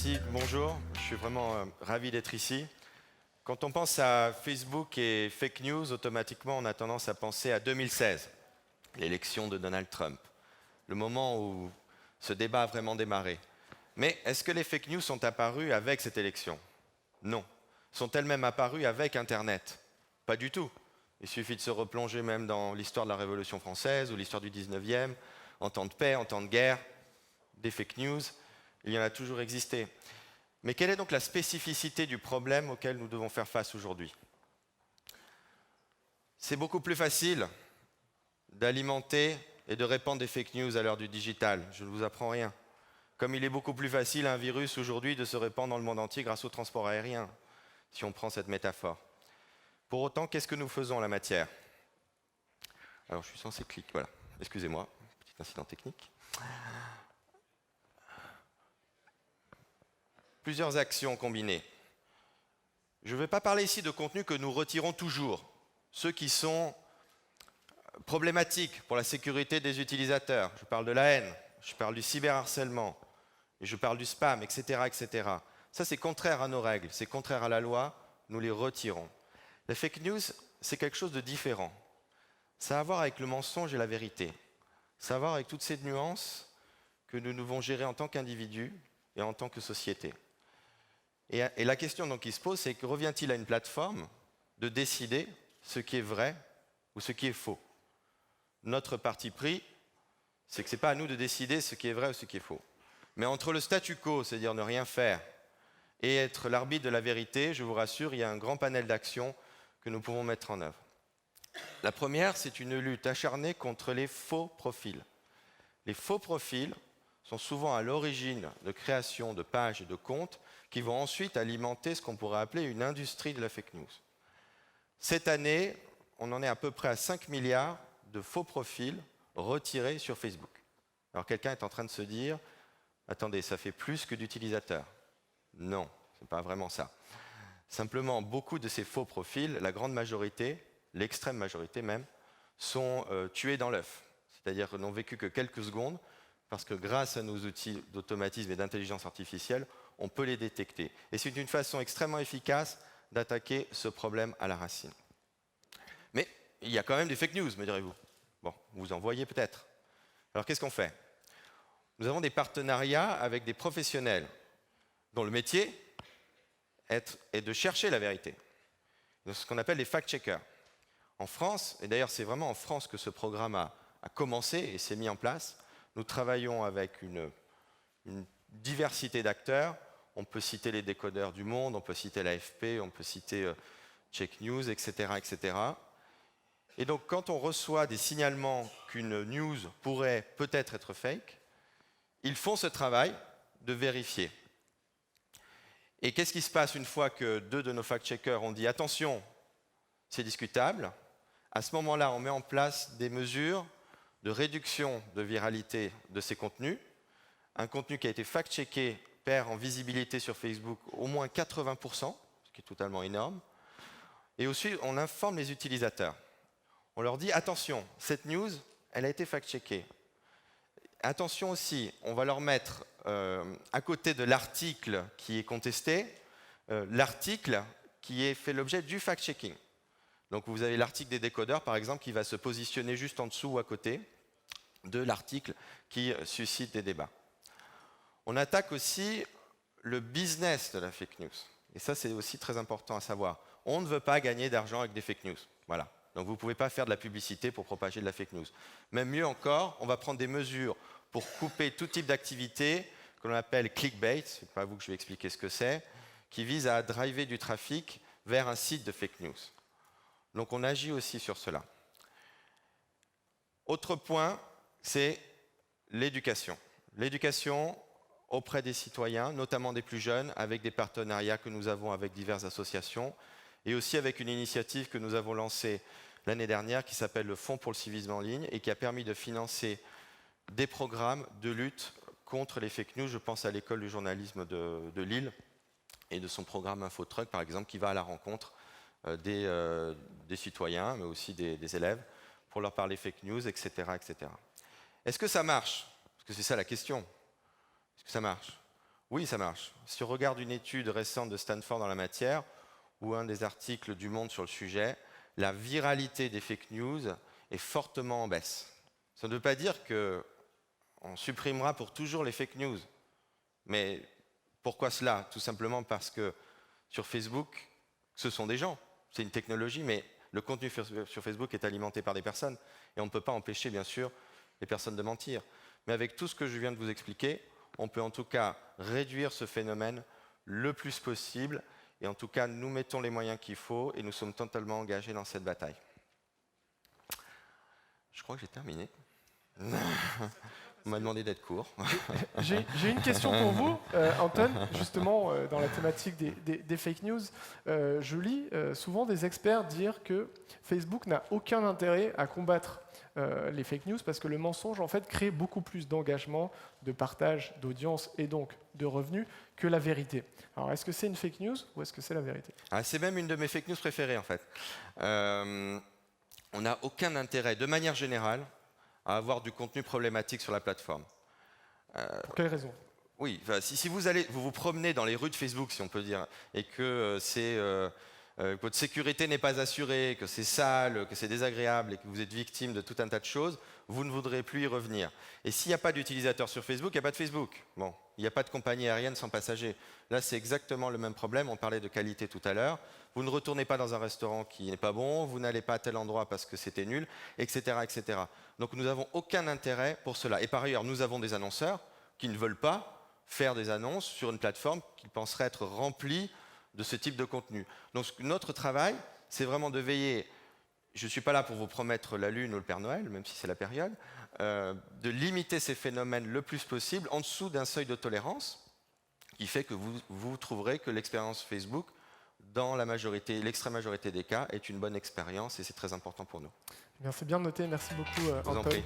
Merci, bonjour. Je suis vraiment ravi d'être ici. Quand on pense à Facebook et fake news, automatiquement, on a tendance à penser à 2016, l'élection de Donald Trump, le moment où ce débat a vraiment démarré. Mais est-ce que les fake news sont apparues avec cette élection? Non. Sont-elles même apparues avec Internet? Pas du tout. Il suffit de se replonger même dans l'histoire de la Révolution française ou l'histoire du 19e, en temps de paix, en temps de guerre, des fake news. Il y en a toujours existé. Mais quelle est donc la spécificité du problème auquel nous devons faire face aujourd'hui? C'est beaucoup plus facile d'alimenter et de répandre des fake news à l'heure du digital. Je ne vous apprends rien. Comme il est beaucoup plus facile à un virus aujourd'hui de se répandre dans le monde entier grâce au transport aérien, si on prend cette métaphore. Pour autant, qu'est-ce que nous faisons en la matière? Alors, je suis censé cliquer, voilà. Excusez-moi, petit incident technique. Plusieurs actions combinées. Je ne vais pas parler ici de contenus que nous retirons toujours, ceux qui sont problématiques pour la sécurité des utilisateurs. Je parle de la haine, je parle du cyberharcèlement, et je parle du spam, etc., etc. Ça, c'est contraire à nos règles, c'est contraire à la loi, nous les retirons. La fake news, c'est quelque chose de différent. Ça a à voir avec le mensonge et la vérité. Ça a à voir avec toutes ces nuances que nous devons gérer en tant qu'individus et en tant que société. Et la question donc qui se pose, c'est que revient-il à une plateforme de décider ce qui est vrai ou ce qui est faux? Notre parti pris, c'est que ce n'est pas à nous de décider ce qui est vrai ou ce qui est faux. Mais entre le statu quo, c'est-à-dire ne rien faire, et être l'arbitre de la vérité, je vous rassure, il y a un grand panel d'actions que nous pouvons mettre en œuvre. La première, c'est une lutte acharnée contre les faux profils. Les faux profils sont souvent à l'origine de création de pages et de comptes qui vont ensuite alimenter ce qu'on pourrait appeler une industrie de la fake news. Cette année, on en est à peu près à 5 milliards de faux profils retirés sur Facebook. Alors quelqu'un est en train de se dire « Attendez, ça fait plus que d'utilisateurs ». Non, ce n'est pas vraiment ça. Simplement, beaucoup de ces faux profils, la grande majorité, l'extrême majorité même, sont tués dans l'œuf. C'est-à-dire qu'ils n'ont vécu que quelques secondes, parce que grâce à nos outils d'automatisme et d'intelligence artificielle, on peut les détecter. Et c'est une façon extrêmement efficace d'attaquer ce problème à la racine. Mais il y a quand même des fake news, me direz-vous. Bon, vous en voyez peut-être. Alors qu'est-ce qu'on fait? Nous avons des partenariats avec des professionnels dont le métier est de chercher la vérité. C'est ce qu'on appelle les fact-checkers. En France, et d'ailleurs c'est vraiment en France que ce programme a commencé et s'est mis en place, nous travaillons avec une diversité d'acteurs. On peut citer les décodeurs du monde, on peut citer l'AFP, on peut citer Check News, etc., etc. Et donc, quand on reçoit des signalements qu'une news pourrait peut-être être fake, ils font ce travail de vérifier. Et qu'est-ce qui se passe une fois que 2 de nos fact-checkers ont dit « Attention, c'est discutable », à ce moment-là, on met en place des mesures de réduction de viralité de ces contenus. Un contenu qui a été fact-checké perd en visibilité sur Facebook au moins 80%, ce qui est totalement énorme. Et aussi, on informe les utilisateurs. On leur dit, attention, cette news, elle a été fact-checkée. Attention aussi, on va leur mettre à côté de l'article qui est contesté, l'article qui est fait l'objet du fact-checking. Donc vous avez l'article des décodeurs, par exemple, qui va se positionner juste en dessous ou à côté de l'article qui suscite des débats. On attaque aussi le business de la fake news. Et ça, c'est aussi très important à savoir. On ne veut pas gagner d'argent avec des fake news. Voilà. Donc vous ne pouvez pas faire de la publicité pour propager de la fake news. Même mieux encore, on va prendre des mesures pour couper tout type d'activité que l'on appelle clickbait, ce n'est pas à vous que je vais expliquer ce que c'est, qui vise à driver du trafic vers un site de fake news. Donc on agit aussi sur cela. Autre point, c'est l'éducation. L'éducation auprès des citoyens, notamment des plus jeunes, avec des partenariats que nous avons avec diverses associations, et aussi avec une initiative que nous avons lancée l'année dernière qui s'appelle le Fonds pour le civisme en ligne et qui a permis de financer des programmes de lutte contre les fake news. Je pense à l'école du journalisme de Lille et de son programme InfoTruck, par exemple, qui va à la rencontre des citoyens, mais aussi des élèves, pour leur parler fake news, etc., etc. Est-ce que ça marche? Parce que c'est ça la question. Est-ce que ça marche? Oui, ça marche. Si on regarde une étude récente de Stanford dans la matière, ou un des articles du Monde sur le sujet, la viralité des fake news est fortement en baisse. Ça ne veut pas dire qu'on supprimera pour toujours les fake news. Mais pourquoi cela? Tout simplement parce que sur Facebook, ce sont des gens. C'est une technologie, mais le contenu sur Facebook est alimenté par des personnes. Et on ne peut pas empêcher, bien sûr, les personnes de mentir. Mais avec tout ce que je viens de vous expliquer, on peut en tout cas réduire ce phénomène le plus possible. Et en tout cas, nous mettons les moyens qu'il faut et nous sommes totalement engagés dans cette bataille. Je crois que j'ai terminé. On m'a demandé d'être court. J'ai une question pour vous, Anton, justement dans la thématique des fake news. Je lis souvent des experts dire que Facebook n'a aucun intérêt à combattre les fake news parce que le mensonge en fait crée beaucoup plus d'engagement, de partage, d'audience et donc de revenus que la vérité. Alors est-ce que c'est une fake news ou est-ce que c'est la vérité? C'est même une de mes fake news préférées en fait. On n'a aucun intérêt, de manière générale, à avoir du contenu problématique sur la plateforme. Pour quelle raison? Oui, si vous vous promenez dans les rues de Facebook, si on peut dire, et que votre sécurité n'est pas assurée, que c'est sale, que c'est désagréable et que vous êtes victime de tout un tas de choses, vous ne voudrez plus y revenir. Et s'il n'y a pas d'utilisateur sur Facebook, il n'y a pas de Facebook. Bon, il n'y a pas de compagnie aérienne sans passagers. Là, c'est exactement le même problème. On parlait de qualité tout à l'heure. Vous ne retournez pas dans un restaurant qui n'est pas bon, vous n'allez pas à tel endroit parce que c'était nul, etc., etc. Donc nous n'avons aucun intérêt pour cela. Et par ailleurs, nous avons des annonceurs qui ne veulent pas faire des annonces sur une plateforme qu'ils penseraient être remplie de ce type de contenu. Donc notre travail, c'est vraiment de veiller, je ne suis pas là pour vous promettre la Lune ou le Père Noël, même si c'est la période, de limiter ces phénomènes le plus possible en dessous d'un seuil de tolérance qui fait que vous trouverez que l'expérience Facebook, dans l'extrême majorité des cas, est une bonne expérience et c'est très important pour nous. C'est bien noté, merci beaucoup Je vous en Anton. prie.